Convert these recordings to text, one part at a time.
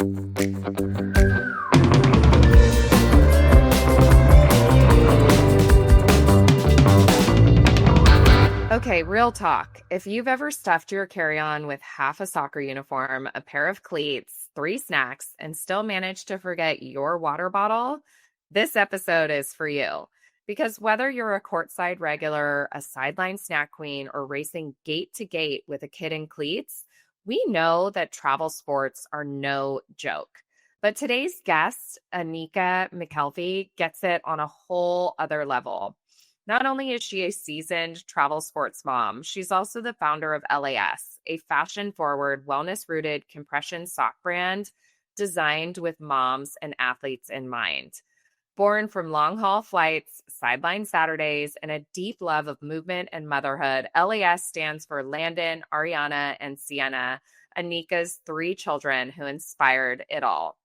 Okay, real talk. If you've ever stuffed your carry-on with half a soccer uniform, a pair of cleats, 3 snacks, and still managed to forget your water bottle, this episode is for you. Because whether you're a courtside regular, a sideline snack queen, or racing gate to gate with a kid in cleats, we know that travel sports are no joke. But today's guest, Anika McKelvey, gets it on a whole other level. Not only is she a seasoned travel sports mom, she's also the founder of LAS, a fashion forward, wellness rooted compression sock brand designed with moms and athletes in mind. Born from long haul flights, sideline Saturdays, and a deep love of movement and motherhood, LAS stands for Landon, Ariana, and Sienna, Anika's 3 children who inspired it all.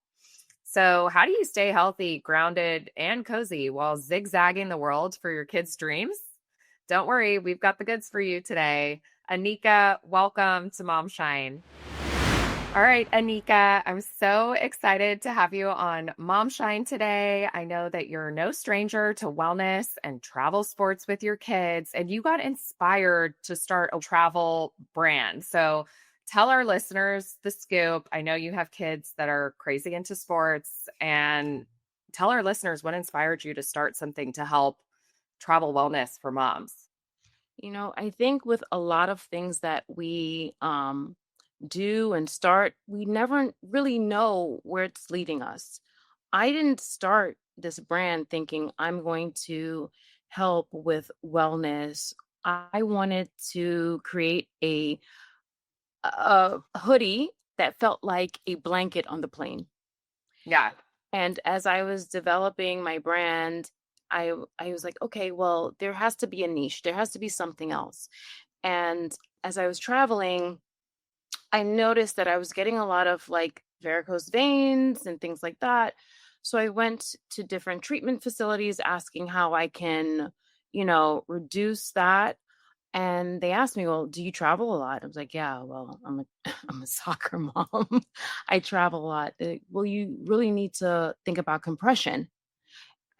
So, how do you stay healthy, grounded, and cozy while zigzagging the world for your kids' dreams? Don't worry, we've got the goods for you today. Anika, welcome to MomShine. All right, Anika, I'm so excited to have you on MomShine today. I know that you're no stranger to wellness and travel sports with your kids, and you got inspired to start a travel brand. So, tell our listeners the scoop. I know you have kids that are crazy into sports, and tell our listeners what inspired you to start something to help travel wellness for moms. I think with a lot of things that we do and start, we never really know where it's leading us. I didn't start this brand thinking I'm going to help with wellness. I wanted to create a hoodie that felt like a blanket on the plane. Yeah. And as I was developing my brand, I was like, okay, well, there has to be a niche. There has to be something else. And as I was traveling, I noticed that I was getting a lot of like varicose veins and things like that. So I went to different treatment facilities asking how I can, reduce that. And they asked me, well, do you travel a lot? I was like, yeah, well, I'm a soccer mom. I travel a lot. Well, you really need to think about compression.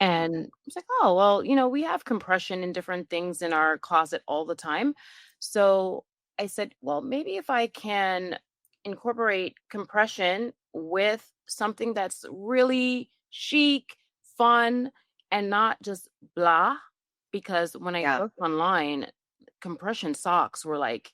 And I was like, oh, well, we have compression and different things in our closet all the time. So I said, well, maybe if I can incorporate compression with something that's really chic, fun, and not just blah. Because when I Yeah. looked online, compression socks were like,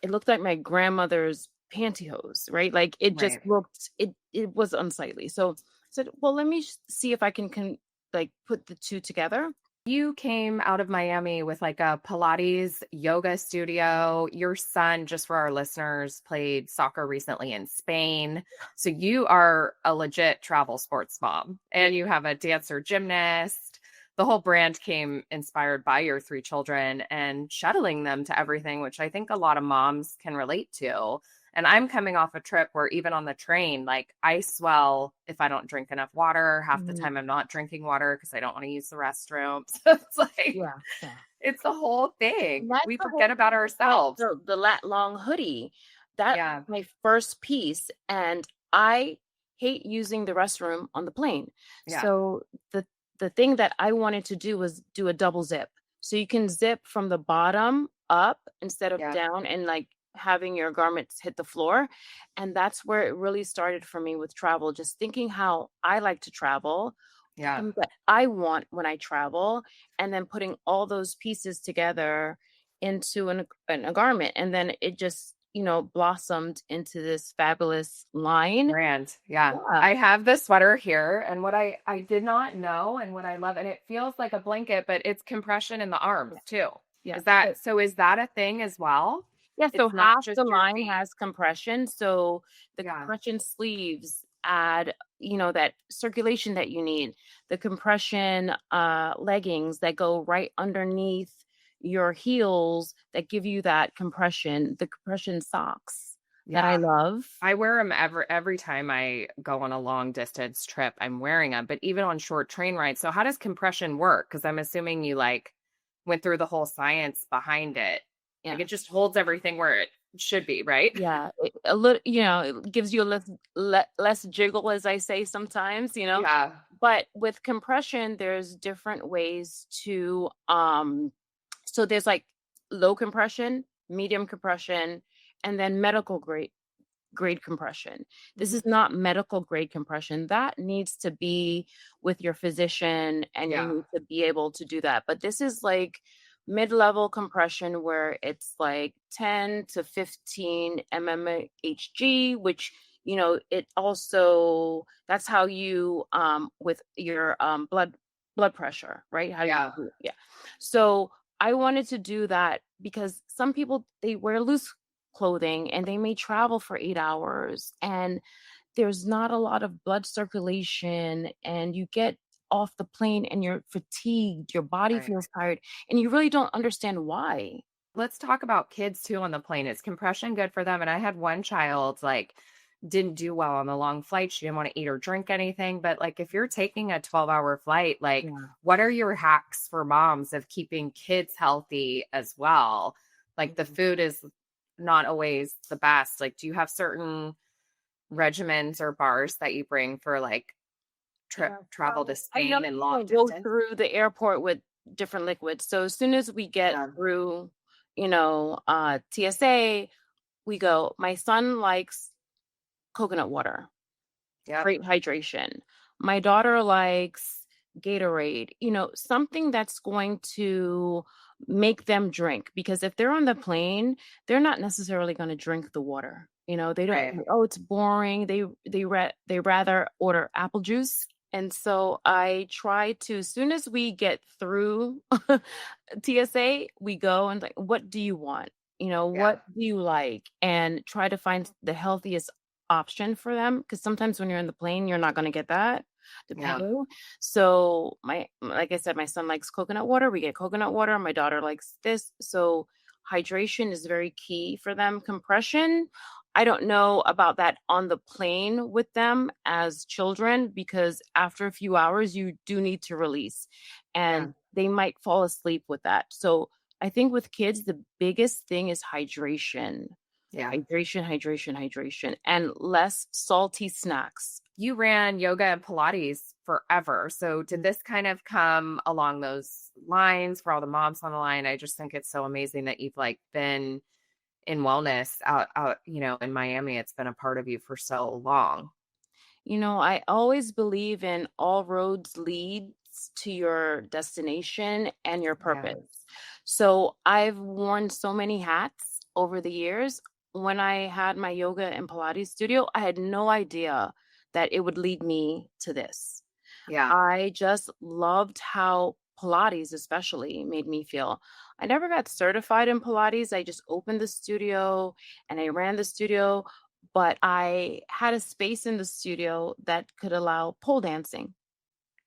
it looked like my grandmother's pantyhose, right? Like it just Right. looked, it was unsightly. So I said, well, let me see if I can like put the two together. You came out of Miami with like a Pilates yoga studio. Your son, just for our listeners, played soccer recently in Spain. So you are a legit travel sports mom and you have a dancer gymnast. The whole brand came inspired by your 3 children and shuttling them to everything, which I think a lot of moms can relate to. And I'm coming off a trip where even on the train, like I swell if I don't drink enough water. Half the Mhm. time I'm not drinking water because I don't want to use the restroom. So it's like, Yeah, yeah. it's the whole And thing. that's We the whole forget about thing with like ourselves. the lat long hoodie. That Yeah. was my first piece, and I hate using the restroom on the plane. Yeah. So the thing that I wanted to do was do a double zip. So you can zip from the bottom up instead of Yeah. down and like having your garments hit the floor. And that's where it really started for me with travel, just thinking how I like to travel, Yeah. things that I want when I travel, and then putting all those pieces together into a garment. And then it just, blossomed into this fabulous line. Brand. Yeah. Yeah. I have the sweater here and what I did not know and what I love, and it feels like a blanket, but it's compression in the arms Yeah. too. Yeah. Is that a thing as well? Yeah, so It's not half the just your line feet. has compression. So the Yeah. compression sleeves add, that circulation that you need. The compression leggings that go right underneath your heels that give you that compression. The compression socks that I Yeah. love. I wear them every time I go on a long distance trip. I'm wearing them, but even on short train rides. So how does compression work? Because I'm assuming you like went through the whole science behind it. Like Yeah. it just holds everything where it should be, right? Yeah, a little, it gives you a less jiggle, as I say sometimes. Yeah. But with compression, there's different ways to so there's like low compression, medium compression, and then medical grade compression. This is Mhm. not medical grade compression. That needs to be with your physician and you Yeah. need to be able to do that. But this is like mid-level compression where it's like 10 to 15 mmHg, which it also that's how you with your blood pressure, right? How you Yeah. do it. Yeah. So I wanted to do that because some people they wear loose clothing and they may travel for 8 hours and there's not a lot of blood circulation and you get off the plane and you're fatigued, your body Right. feels tired, and you really don't understand why. Let's talk about kids too on the plane. Is compression good for them? And I had one child like didn't do well on the long flight. She didn't want to eat or drink anything. But like if you're taking a 12-hour flight, like Yeah. what are your hacks for moms of keeping kids healthy as well? Like the Mhm. food is not always the best. Like, do you have certain regimens or bars that you bring for like Yeah. travel to So I know Spain and you long go distance? through the airport with different liquids. So as soon as we get Yeah. through, TSA, we go. My son likes coconut water. Yep. Great hydration. My daughter likes Gatorade, something that's going to make them drink because if they're on the plane, they're not necessarily going to drink the water. They don't, Right. oh, it's boring. They rather order apple juice. And so I try to, as soon as we get through TSA, we go and like, what do you want? Yeah. What do you like? And try to find the healthiest option for them because sometimes when you're in the plane, you're not going to get that Yeah. depending. So like I said, my son likes coconut water. We get coconut water. My daughter likes this. So hydration is very key for them. Compression, I don't know about that on the plane with them as children because after a few hours, you do need to release Yeah. and they might fall asleep with that. So I think with kids, the biggest thing is hydration. Yeah. Hydration, hydration, hydration, and less salty snacks. You ran yoga and Pilates forever. So did this kind of come along those lines for all the moms on the line? I just think it's so amazing that you've like been in wellness out, in Miami. It's been a part of you for so long. I always believe in all roads leads to your destination and your Yeah. purpose. So I've worn so many hats over the years. When I had my yoga and Pilates studio, I had no idea that it would lead me to this. Yeah. I just loved how Pilates especially made me feel. I never got certified in Pilates. I just opened the studio and I ran the studio, but I had a space in the studio that could allow pole dancing.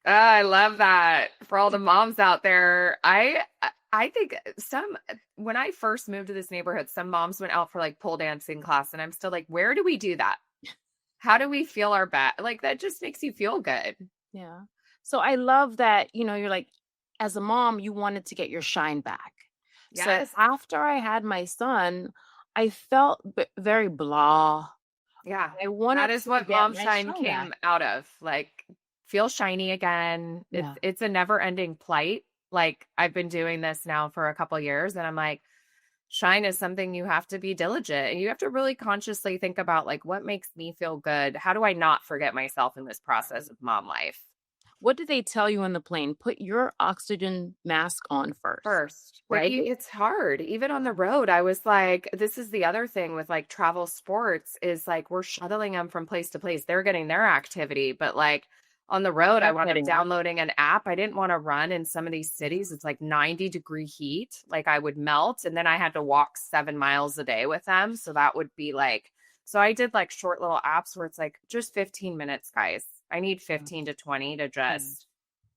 I love that for all the moms out there. I think some when I first moved to this neighborhood, some moms went out for like pole dancing class, and I'm still like, where do we do that? How do we feel our best? Like that just makes you feel good. Yeah. So I love that, you're like, as a mom, you wanted to get your shine back. So Yes. after I had my son, I felt very blah. Yeah. I That wanted is to what get my MomShine shine back. came out of. Like feel shiny again. It's Yeah. it's a never-ending plight. Like I've been doing this now for a couple years and I'm like shine is something you have to be diligent and you have to really consciously think about like what makes me feel good? How do I not forget myself in this process of mom life? What did they tell you on the plane? Put your oxygen mask on first, First, but right? it's hard. Even on the road, I was like, this is the other thing with like travel sports is like we're shuttling them from place to place. They're getting their activity, but like on the road, I They're wound up getting up. downloading an app. I didn't want to run in some of these cities. It's like 90-degree heat. Like I would melt, and then I had to walk 7 miles a day with them. So that would be like, so I did like short little apps where it's like just 15 minutes, guys. I need 15 to 20 to Yeah. just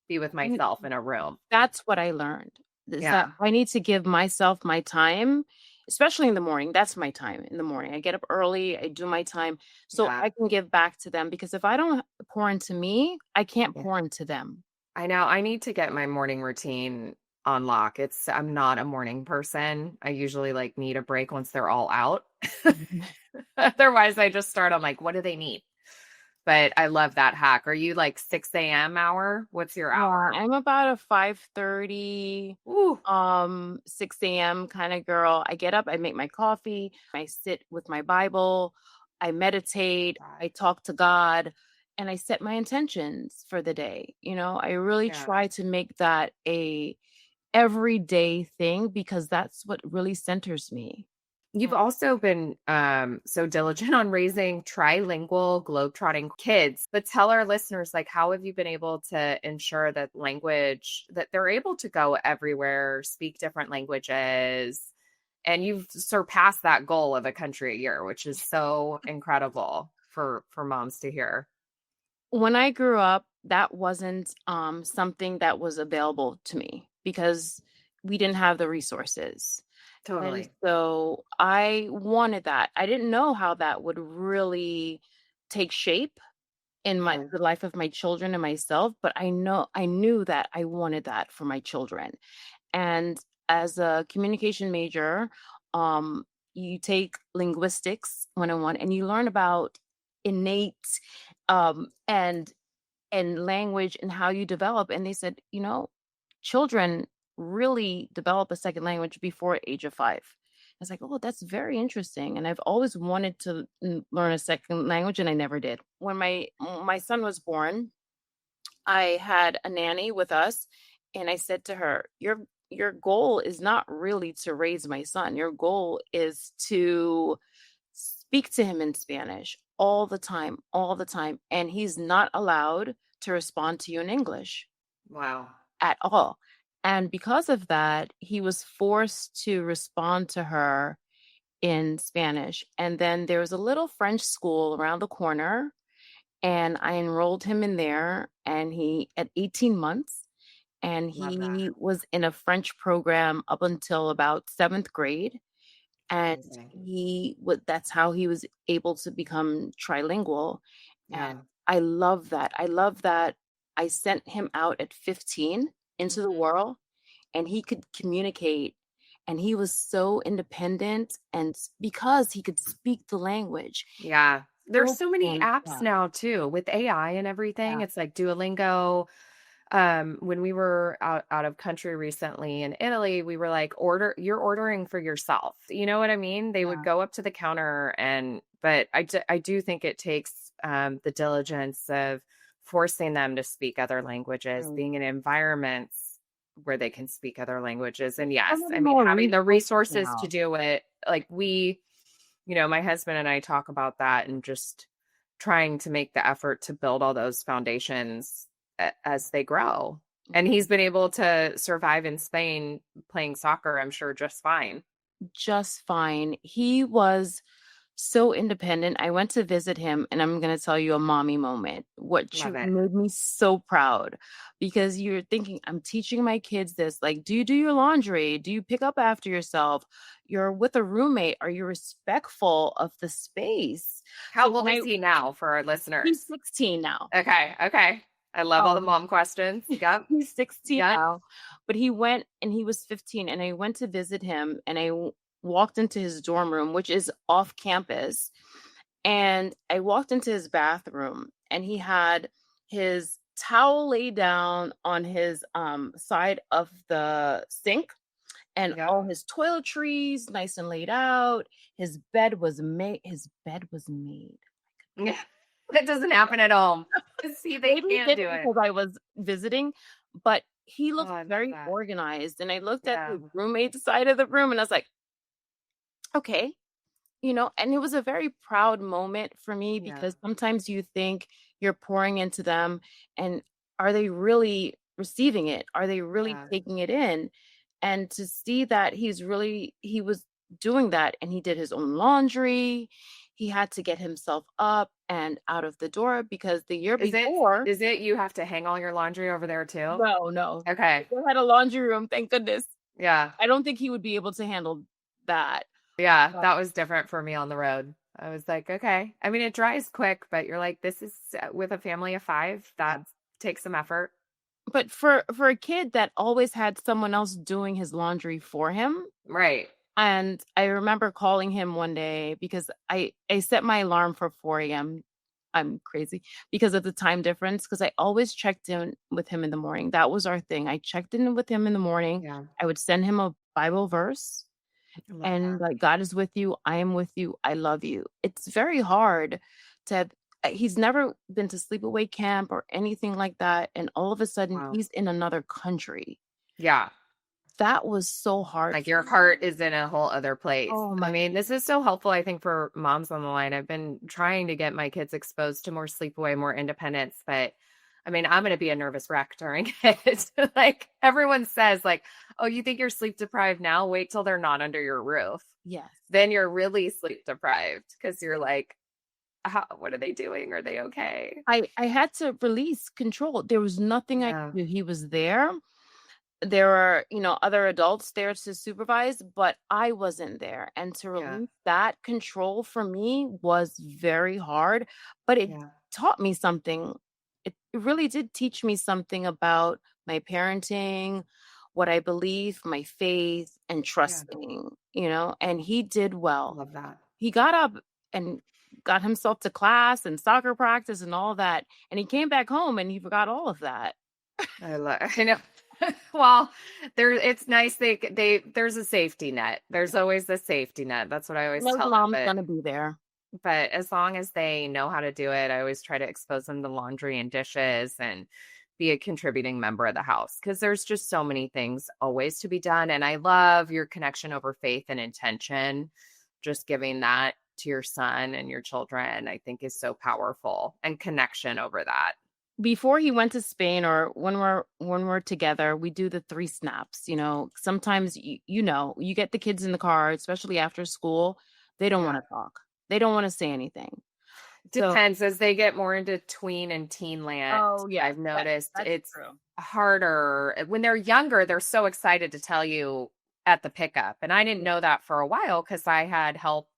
be with And myself in a room. that's what I learned is that Yeah. I need to give myself my time, especially in the morning. That's my time in the morning. I get up early, I do my time so Yeah. I can give back to them because if I don't pour into me, I can't Yeah. pour into them. I know I need to get my morning routine on lock. I'm not a morning person. I usually like need a break once they're all out. Otherwise, I just start, I'm like, what do they need? But I love that hack. Are you like 6 a.m. hour? What's your Yeah, hour? I'm about a 5:30, Ooh, 6 a.m. kind of girl. I get up, I make my coffee, I sit with my Bible, I meditate, I talk to God, and I set my intentions for the day. I really yeah. try to make that a everyday thing because that's what really centers me. You've also been so diligent on raising trilingual, globetrotting kids. But tell our listeners, like, how have you been able to ensure that that they're able to go everywhere, speak different languages, and you've surpassed that goal of a country a year, which is so incredible for moms to hear. When I grew up, that wasn't something that was available to me because we didn't have the resources. And Totally. so I wanted that. I didn't know how that would really take shape in Mhm. the life of my children and myself, but I knew that I wanted that for my children. And as a communication major, you take linguistics 101 and you learn about innate um and language and how you develop. And they said, children really develop a second language before age of 5. I was like, oh, that's very interesting. And I've always wanted to learn a second language, and I never did. When my son was born, I had a nanny with us, and I said to her, your goal is not really to raise my son. Your goal is to speak to him in Spanish all the time. And he's not allowed to respond to you in English Wow. at all. And because of that, he was forced to respond to her in Spanish. And then there was a little French school around the corner, and I enrolled him in there. And he, at 18 months, and Love that. he was in a French program up until about 7th grade. And Amazing. that's how he was able to become trilingual. And Yeah. I love that. I love that I sent him out at 15 into the Mhm. world, and he could communicate, and he was so independent, and because he could speak the language. Yeah. There's So so many stands apps out. now too with AI and everything. Yeah. It's like Duolingo. When we were out of country recently in Italy, we were like, you're ordering for yourself. You know what I mean? They would Yeah. go up to the counter but I do think it takes the diligence of forcing them to speak other languages, Right. being in environments where they can speak other languages. And So yes, many I mean, more having the resources resources to now. do it, like my husband and I talk about that and just trying to make the effort to build all those foundations as they grow. And he's been able to survive in Spain playing soccer, I'm sure, just fine. Just fine. He was so independent. I went to visit him, and I'm going to tell you a mommy moment, which Love it. made me so proud, because you're thinking, I'm teaching my kids this. Like, do you do your laundry? Do you pick up after yourself? You're with a roommate. Are you respectful of the space? How So old is he now for our he's listeners? 16 now. Okay. Okay. I love all the Um, mom questions. Yep. he's 16 Yep. now, but he went and he was 15, and I went to visit him, and walked into his dorm room, which is off campus. And I walked into his bathroom, and he had his towel laid down on his side of the sink, and Yep. all his toiletries nice and laid out. His bed was made. Yeah. That doesn't happen at home. See, they Maybe it can't did do it. because I was visiting, but he Oh, looked I love very that. organized. And I looked at Yeah. the roommate's side of the room, and I was like, okay, and it was a very proud moment for me, Yeah. because sometimes you think you're pouring into them, and are they really receiving it? Are they really Yeah. taking it in? And to see that he was doing that, and he did his own laundry. He had to get himself up and out of the door, because the year Is it before, is it you have to hang all your laundry over there too? no, Okay. they had a laundry room, thank goodness. Yeah. I don't think he would be able to handle that. Yeah, But that was different for me on the road. I was like, okay. I mean, it dries quick, but you're like, this is with a family of 5, that takes some effort. for a kid that always had someone else doing his laundry for him, Right. And I remember calling him one day because I set my alarm for 4 a.m. I'm crazy because of the time difference, because I always checked in with him in the morning. That was our thing. I checked in with him in the morning. Yeah. I would send him a Bible verse I love and that. like, God is with you. I am with you. I love you. It's very hard to have, he's never been to sleepaway camp or anything like that. And all of a sudden Wow. he's in another country. Yeah. That was so hard Like for your me. heart is in a whole other place. Oh I my mean, this is so helpful, I think, for moms on the line. I've been trying to get my kids exposed to more sleepaway, more independence, but I mean, I'm going to be a nervous wreck during it. Like everyone says, like, oh, you think you're sleep deprived now? Wait till they're not under your roof. yes. Then you're really sleep deprived because you're like, what are they doing? Are they okay? I had to release control. There was nothing I Yeah. could do. He was there. There were, other adults there to supervise, but I wasn't there. And to Yeah. release that control for me was very hard, but it Yeah. taught me something. It really did teach me something about my parenting, what I believe, my faith, and Yeah. trusting, and he did well. Love that. He got up and got himself to class and soccer practice and all that. And he came back home and he forgot all of that. I know. Well, it's nice there's a safety net. There's always a safety net. That's what I always His tell them. mom's gonna be there. But as long as they know how to do it, I always try to expose them to laundry and dishes and be a contributing member of the house because there's just so many things always to be done. And I love your connection over faith and intention. Just giving that to your son and your children, I think is so powerful, and connection over that. Before he went to Spain, or when we're together, we do the 3 snaps. Sometimes you get the kids in the car, especially after school, they don't want Yeah. to talk. They don't want to say anything. So, Depends as they get more into tween and teen land. oh yeah, I've noticed that's it's true. harder. When they're younger, they're so excited to tell you at the pickup. And I didn't know that for a while because I had help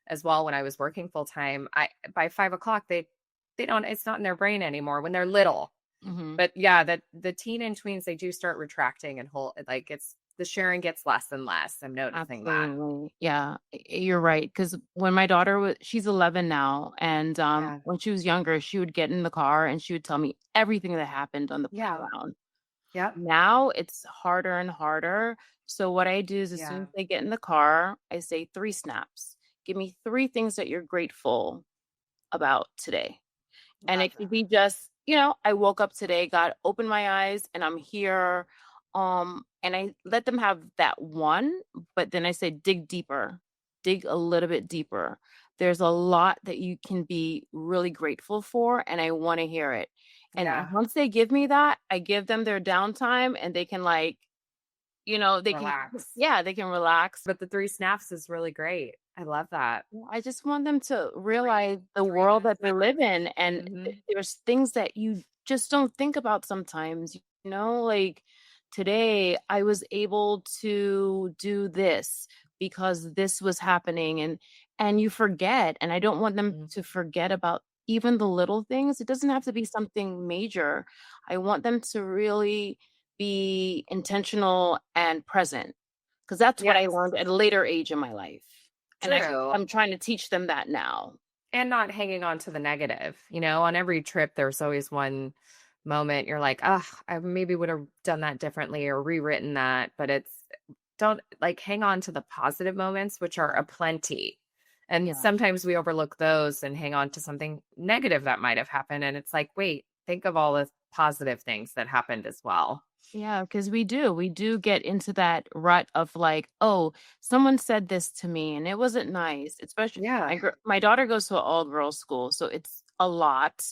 as well when I was working full time. I By 5 o'clock, they don't, it's not in their brain anymore when they're little. Hmm. But yeah, the teen and tweens, they do start retracting and whole like it's the sharing gets less and less. I'm noticing that. Absolutely. Yeah, you're right. Because when my daughter she's 11 now, and Yeah. when she was younger, she would get in the car and she would tell me everything that happened on the Yeah. playground. Yep. Now it's harder and harder. So what I do is as soon Yeah. as they get in the car, I say 3 snaps. Give me 3 things that you're grateful about today. And Love it could that. be just, I woke up today, God opened my eyes and I'm here. And I let them have that one, but then I say dig deeper. Dig a little bit deeper. There's a lot that you can be really grateful for, and I want to hear it. And Yeah. once they give me that, I give them their downtime and they can they can, Relax. yeah, they can relax. But the 3 snaps is really great. I love that. Yeah, I just want them to realize the world that they live in, and Mhm. there's things that you just don't think about sometimes, like today I was able to do this because this was happening, and you forget, and I don't want them Mhm. to forget about even the little things. It doesn't have to be something major. I want them to really be intentional and present, because that's what I Yes, learned at a later age in my life. And true. I'm trying to teach them that now. And not hanging on to the negative. On every trip, there's always one moment you're like, "Ugh, I maybe would have done that differently or rewritten that." But don't like hang on to the positive moments, which are aplenty. And Yeah. sometimes we overlook those and hang on to something negative that might have happened. And it's like, wait, think of all the positive things that happened as well. Yeah, because we do get into that rut of like, oh, someone said this to me and it wasn't nice. Especially Yeah, my daughter goes to an all girls school, so it's a lot.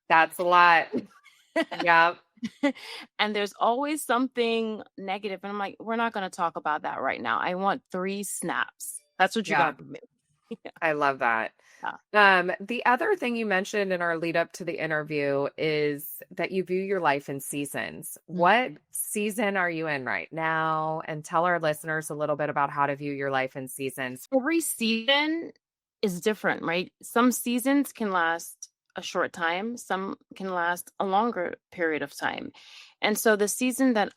that's a lot. Yeah. And there's always something negative. And I'm like, we're not going to talk about that right now. I want 3 snaps. That's what you Yeah. got for me. I love that. Yeah. The other thing you mentioned in our lead up to the interview is that you view your life in seasons. What Mhm. season are you in right now? And tell our listeners a little bit about how to view your life in seasons. Every season is different, right? Some seasons can last a short time, some can last a longer period of time. And so the season that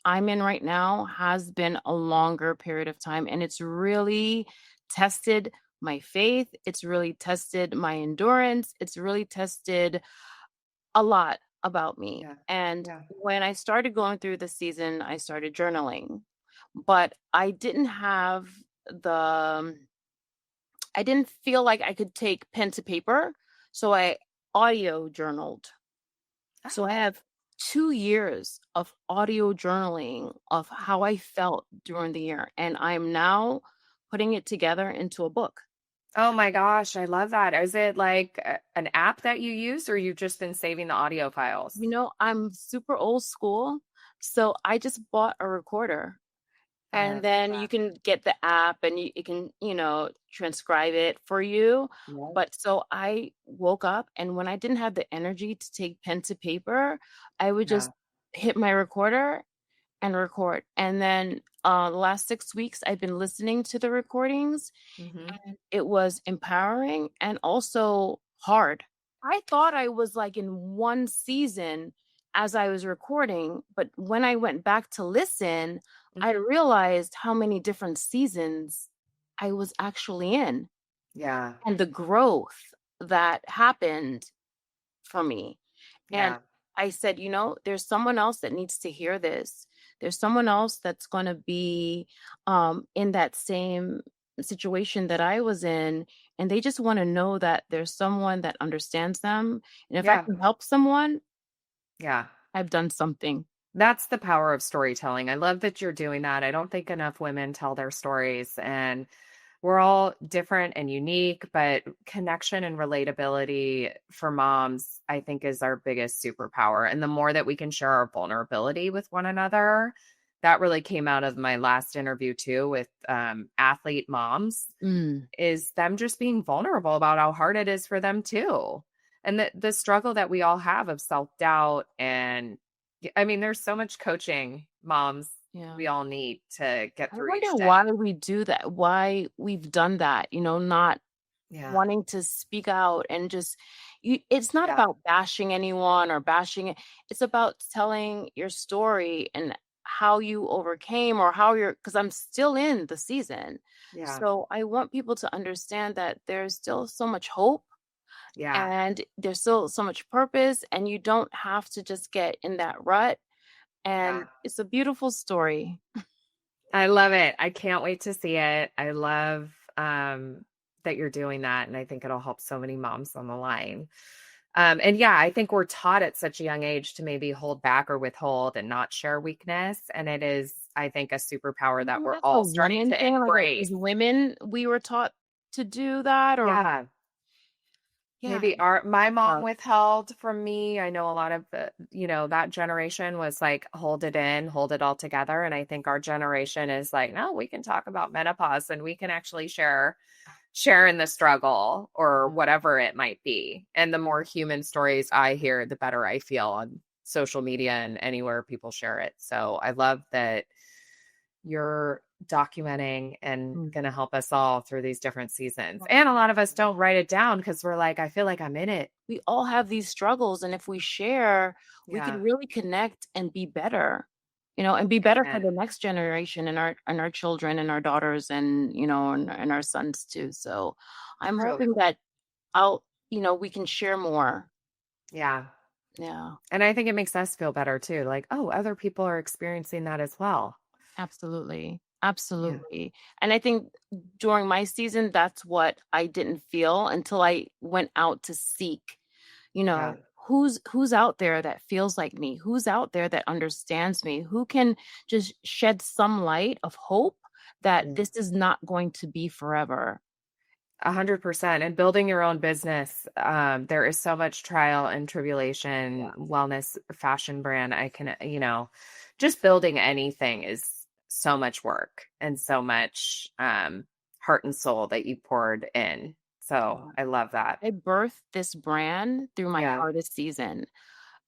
I'm in right now has been a longer period of time, and it's really tested my faith. It's really tested my endurance. It's really tested a lot about me. Yeah. And Yeah. when I started going through the season, I started journaling, but the I didn't feel like I could take pen to paper, so I audio journaled. So I Oh, have 2 years of audio journaling of how I felt during the year, and I'm now putting it together into a book. oh my gosh, I love that. Is it like an app that you use, or you've just been saving the audio files? I'm super old school, so I just bought a recorder. I And love then you that. can get the app and it can, transcribe it for you. Yeah. But so I woke up and when I didn't have the energy to take pen to paper, I would just Yeah. hit my recorder and record. And then the last 6 weeks, I've been listening to the recordings Hmm. and it was empowering and also hard. I thought I was like in one season as I was recording, but when I went back to listen, I Hmm. realized how many different seasons I was actually in Yeah. and the growth that happened for me. And Yeah. I said, there's someone else that needs to hear this. There's someone else that's going to be in that same situation that I was in. And they just want to know that there's someone that understands them. And if I Yeah. can help someone, Yeah. I've done something. That's the power of storytelling. I love that you're doing that. I don't think enough women tell their stories, and we're all different and unique, but connection and relatability for moms, I think, is our biggest superpower. And the more that we can share our vulnerability with one another, that really came out of my last interview too with athlete moms, Mm, is them just being vulnerable about how hard it is for them too. And the struggle that we all have of self-doubt. And I mean, there's so much coaching moms yeah. we all need to get I through wonder each day. why we do that, why we've done that, not Yeah. wanting to speak out and just it's not Yeah. about bashing anyone or bashing it. It's about telling your story and how you overcame or how you're because I'm still in the season. Yeah. So I want people to understand that there's still so much hope Yeah. and there's still so much purpose and you don't have to just get in that rut. Yeah. And it's a beautiful story. I love it. I can't wait to see it. I love that you're doing that. And I think it'll help so many moms on the line. And yeah, I think we're taught at such a young age to maybe hold back or withhold and not share weakness. And it is, I think, a superpower that we're That's a all starting women to thing, like, embrace. as women, we were taught to do that or Yeah. yeah, Maybe my mom hard. withheld from me. I know a lot of that generation was like, hold it in, hold it all together. And I think our generation is like, no, we can talk about menopause and we can actually share in the struggle or Yeah. whatever it might be. And the more human stories I hear, the better I feel on social media and anywhere people share it. So I love that you're documenting and Mm. going to help us all through these different seasons. And a lot of us don't write it down because we're like, I feel like I'm in it. We all have these struggles, and if we share, we can Yeah. really connect and be better, and be better for Amen. the next generation and our children and our daughters and our sons too. So I'm True. hoping that I'll, we can share more. Yeah. Yeah. And I think it makes us feel better too. Like, oh, other people are experiencing that as well. Absolutely. Yeah. Absolutely. And I think during my season, that's what I didn't feel until I went out to seek, you Yeah. know, who's out there that feels like me? Who's out there that understands me? Who can just shed some light of hope that Mm. this is not going to be forever? 100%. And building your own business, there is so much trial and Yeah. tribulation, wellness, fashion brand. I can, just building anything is so much work and so much heart and soul that you poured in. So Yeah. I love that. I birthed this brand through my Yeah. hardest season.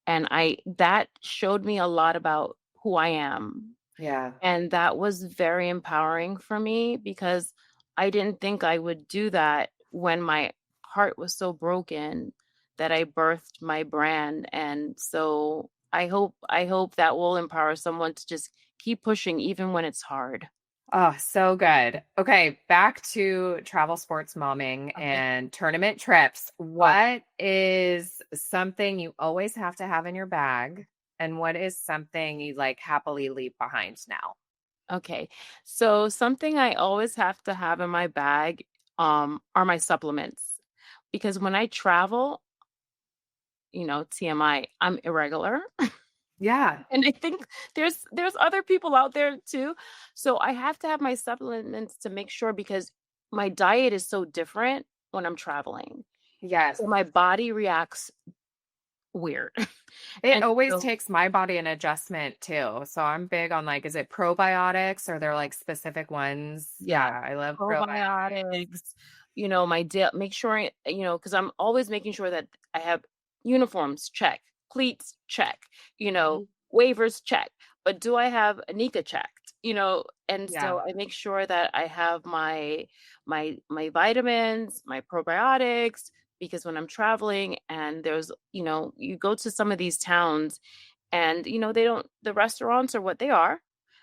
And that showed me a lot about who I am. Yeah. And that was very empowering for me because I didn't think I would do that when my heart was so broken that I birthed my brand. And so I hope that will empower someone to just keep pushing even when it's hard. Oh, so good. Okay, back to travel sports momming Okay. and tournament trips. Oh, What is something you always have to have in your bag? And what is something you like happily leave behind now? okay. So something I always have to have in my bag are my supplements because when I travel, TMI, I'm irregular. Yeah. And I think there's other people out there too. So I have to have my supplements to make sure because my diet is so different when I'm traveling. Yes. So my body reacts weird. It And always so takes my body an adjustment too. So I'm big on like, is it probiotics or there like specific ones? Yeah, yeah, I love probiotics. probiotics, my day make sure because I'm always making sure that I have uniforms, check, cleats, check, you know, Mhm. waivers, check. But do I have Anika checked? And Yeah. so I make sure that I have my vitamins, my probiotics, because when I'm traveling and you go to some of these towns and they don't the restaurants are what they are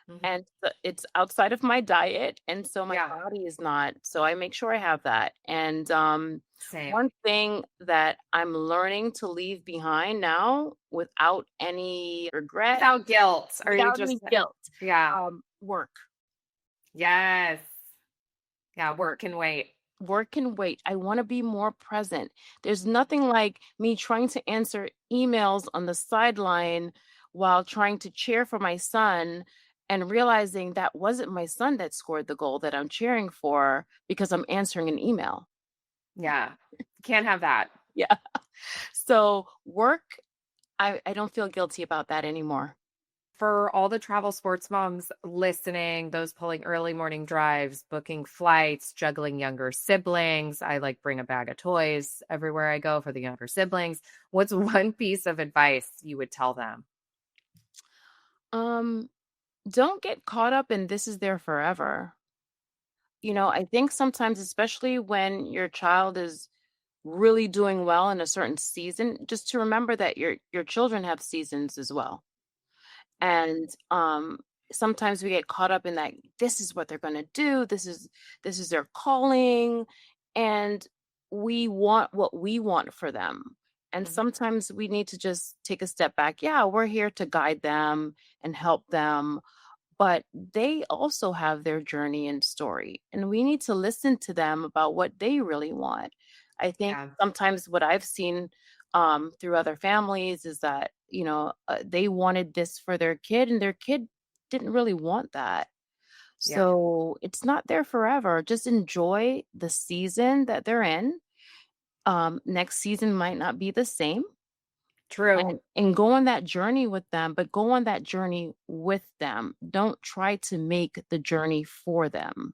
Mhm. and it's outside of my diet, and so my Yeah. body is not, so I make sure I have that. And Same. one thing that I'm learning to leave behind now without any regret, Without guilt. Are you without just, any guilt, yeah. work. Yes. Yeah. Work can wait. Work can wait. I want to be more present. There's nothing like me trying to answer emails on the sideline while trying to cheer for my son and realizing that wasn't my son that scored the goal that I'm cheering for because I'm answering an email. Yeah. Can't have that. Yeah. So work, I don't feel guilty about that anymore. For all the travel sports moms listening, those pulling early morning drives, booking flights, juggling younger siblings, I like bring a bag of toys everywhere I go for the younger siblings. What's one piece of advice you would tell them? Um, don't get caught up in this is there forever. I think sometimes, especially when your child is really doing well in a certain season, just to remember that your children have seasons as well. And sometimes we get caught up in that this is what they're going to do, this is their calling, and we want what we want for them. And Mhm. sometimes we need to just take a step back. Yeah, we're here to guide them and help them, but they also have their journey and story, and we need to listen to them about what they really want. I think Yeah. sometimes what I've seen through other families is that they wanted this for their kid, and their kid didn't really want that. Yeah. So it's not there forever. Just enjoy the season that they're in. Next season might not be the same, True. and go on that journey with them, but go on that journey with them. Don't try to make the journey for them.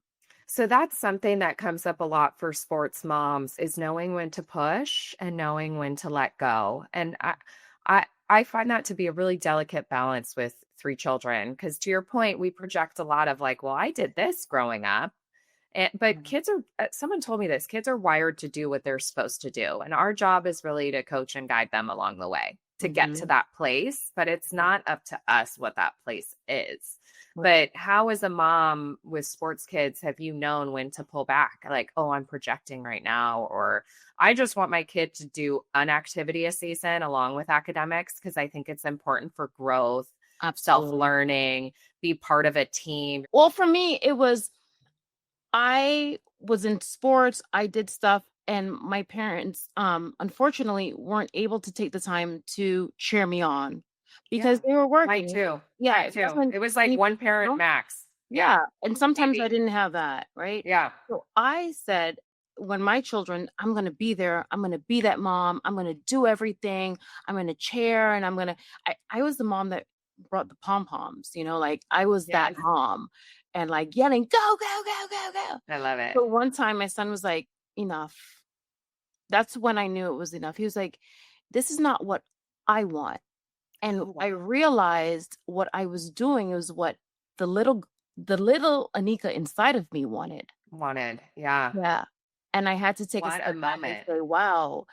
So that's something that comes up a lot for sports moms is knowing when to push and knowing when to let go. And I find that to be a really delicate balance with three children because to your point, we project a lot of like, well, I did this growing up. But Mhm. kids are someone told me this, kids are wired to do what they're supposed to do. And our job is really to coach and guide them along the way to get to Mhm. that place, but it's not up to us what that place is. Right. But how, as a mom with sports kids, have you known when to pull back? Like, oh, I'm projecting right now, or I just want my kid to do an activity a season along with academics because I think it's important for growth, self Absolutely. learning, be part of a team. Well, for me, it was I was in sports, I did stuff, and my parents, unfortunately, weren't able to take the time to cheer me on because Yeah, they were mine working. too. Yeah, Mine it too. wasn't It was like any, one you parent know? max. Yeah, Yeah, and sometimes I maybe. didn't have that, right? Yeah. So I said, when my children, I'm gonna be there, I'm gonna be that mom, I'm gonna do everything, I'm gonna cheer, and I was the mom that brought the pom-poms, like I was that Yes. mom and like yelling, go, go, go, go, go. I love it. So one time my son was like, enough. That's when I knew it was enough. He was like, this is not what I want. And Oh, wow. I realized what I was doing was what the little the little Anika inside of me wanted. Wanted. Yeah. Yeah. And I had to take a What a step back and moment. say, wow,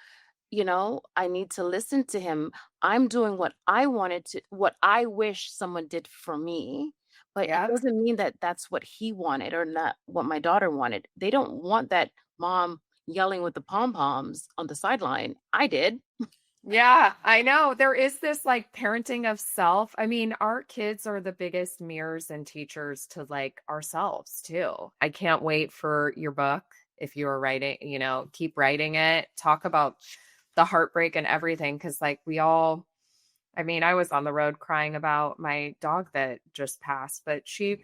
I need to listen to him. I'm doing what I wish someone did for me, but it Yep. doesn't mean that that's what he wanted or not what my daughter wanted. They don't want that mom yelling with the pom-poms on the sideline. I did. Yeah, I know. There is this like parenting of self. I mean, our kids are the biggest mirrors and teachers to like ourselves too. I can't wait for your book. If you are writing, keep writing it. Talk about the heartbreak and everything. Cause like I mean, I was on the road crying about my dog that just passed, but she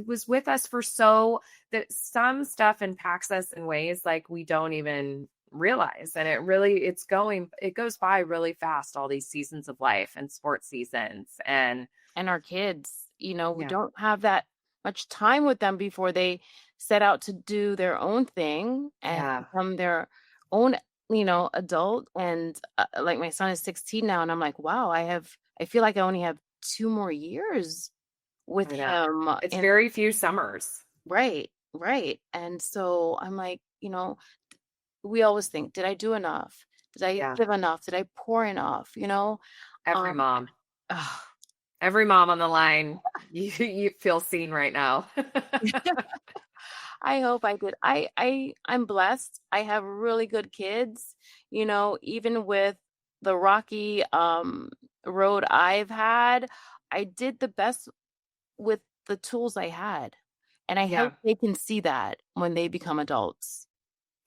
was with us for so that some stuff impacts us in ways like we don't even realize. And it goes by really fast, all these seasons of life and sports seasons. And And our kids, we yeah, don't have that much time with them before they set out to do their own thing and yeah, become their own, adult. And like my son is 16 now, and I'm like, wow, I feel like I only have 2 more years with I know. him. It's And very few summers. right, right. And so I'm like, we always think, did I do enough? Did I Yeah. give enough? Did I pour enough? Every Um, mom, every mom on the line, you feel seen right now. I hope I did. I'm blessed. I have really good kids, even with the rocky road I've had, I did the best with the tools I had. And I Yeah. hope they can see that when they become adults.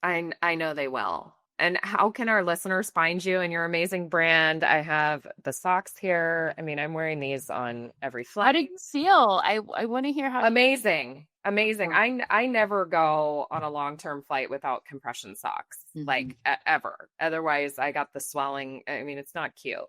I know they will. And how can our listeners find you and your amazing brand? I have the socks here. I mean, I'm wearing these on every How flight. did you feel? I want to hear how you Amazing. Amazing. feel. I never go on a long-term flight without compression socks, Mhm. like ever. Otherwise, I got the swelling. I mean, it's not cute.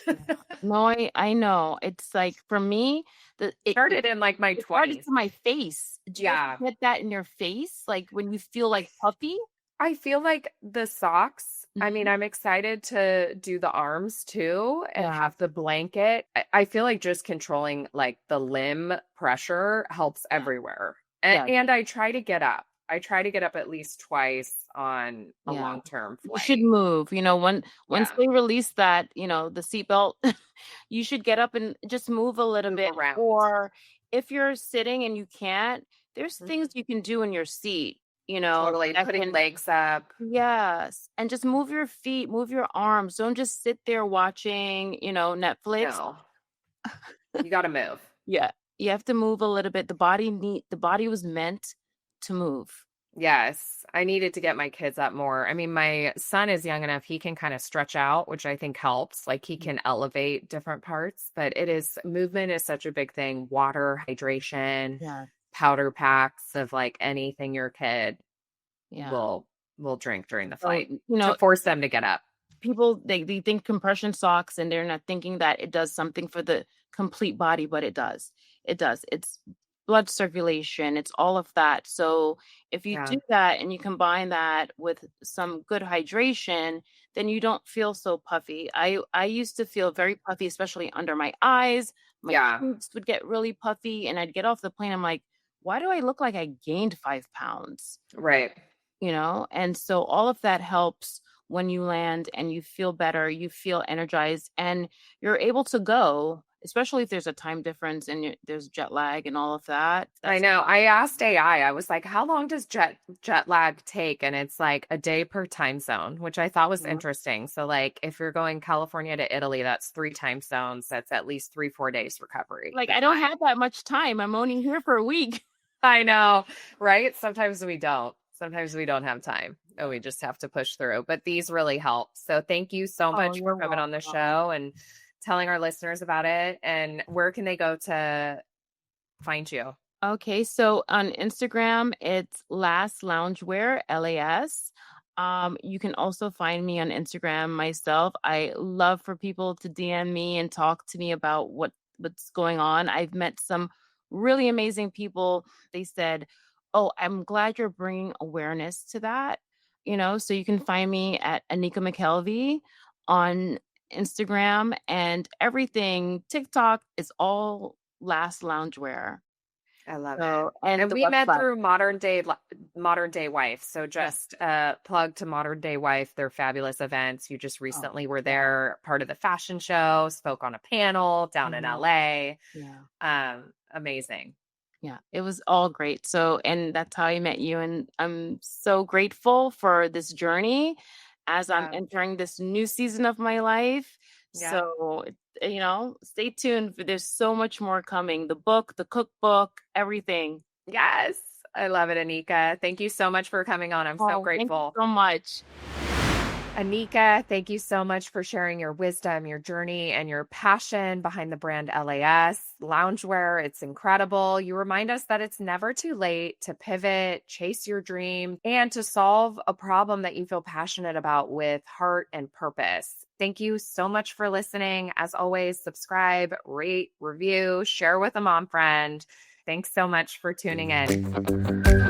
Yeah. No, I know. It's like for me, the Started in like my it started 20s. to my face. Do you ever Yeah. get that in your face? Like when you feel like puffy? I feel like the socks, I mean, Mhm. I'm excited to do the arms too and Yeah, have the blanket. I feel like just controlling like the limb pressure helps yeah, everywhere. yeah, And I try to get up. I try to get up at least twice on a yeah. long-term You should flight. move. Once Yeah. they release that, the seatbelt, you should get up and just move a little Move bit. around. Or if you're sitting and you can't, there's Mhm. things you can do in your seat, Totally. that Putting can, legs up. yes, and just move your feet, move your arms. Don't just sit there watching, Netflix. No, you got to move. Yeah, you have to move a little bit. The body was meant to move. Yes, I needed to get my kids up more. I mean, my son is young enough, he can kind of stretch out, which I think helps. Like he can elevate different parts, but movement is such a big thing. Water, hydration, Yeah, powder packs of like anything your kid yeah. will will drink during the So, flight to force them to get up. people they think compression socks and they're not thinking that it does something for the complete body, but it does. It's blood circulation, it's all of that. So if you Yeah. do that and you combine that with some good hydration, then you don't feel so puffy. I used to feel very puffy, especially under my eyes. My Yeah. cheeks would get really puffy, and I'd get off the plane, I'm like, why do I look like I gained 5 pounds? Right. And so all of that helps when you land and you feel better, you feel energized, and you're able to go, especially if there's a time difference and there's jet lag and all of that. I That's know. I asked AI, I was like, how long does jet lag take? And it's like a day per time zone, which I thought was Mhm. interesting. So like if you're going California to Italy, that's three time zones. That's at least 3, 4 days recovery Like, I don't time. have that much time. I'm only here for a week. I know, right? Sometimes we don't. Sometimes we don't have time. Oh, Yeah. we just have to push through. But these really help. So thank you so Oh, much for you're coming on the welcome. show and telling our listeners about it. And where can they go to find you? Okay, so on Instagram, it's LAS Loungewear, LAS. You can also find me on Instagram myself. I love for people to DM me and talk to me about what's going on. I've met some really amazing people. They said, "Oh, I'm glad you're bringing awareness to that." So you can find me at Anika McKelvey on Instagram, and everything TikTok is all LAS Loungewear. I love it. So, and And the we met website. through Modern Day Wife. So Yeah. just plug to Modern Day Wife, their fabulous events. You just Oh, recently were yeah. there, part of the fashion show, spoke on a panel down in Mhm. LA. Yeah. Amazing. Yeah. It was all great. So, and that's how I met you. And I'm so grateful for this journey as I'm Yeah. entering this new season of my life. Yeah. So, stay tuned. There's so much more coming. The book, the cookbook, everything. Yes. I love it, Anika. Thank you so much for coming on. I'm so Oh, thank you grateful. so much. Anika, thank you so much for sharing your wisdom, your journey, and your passion behind the brand LAS Loungewear. It's incredible. You remind us that it's never too late to pivot, chase your dream, and to solve a problem that you feel passionate about with heart and purpose. Thank you so much for listening. As always, subscribe, rate, review, share with a mom friend. Thanks so much for tuning in.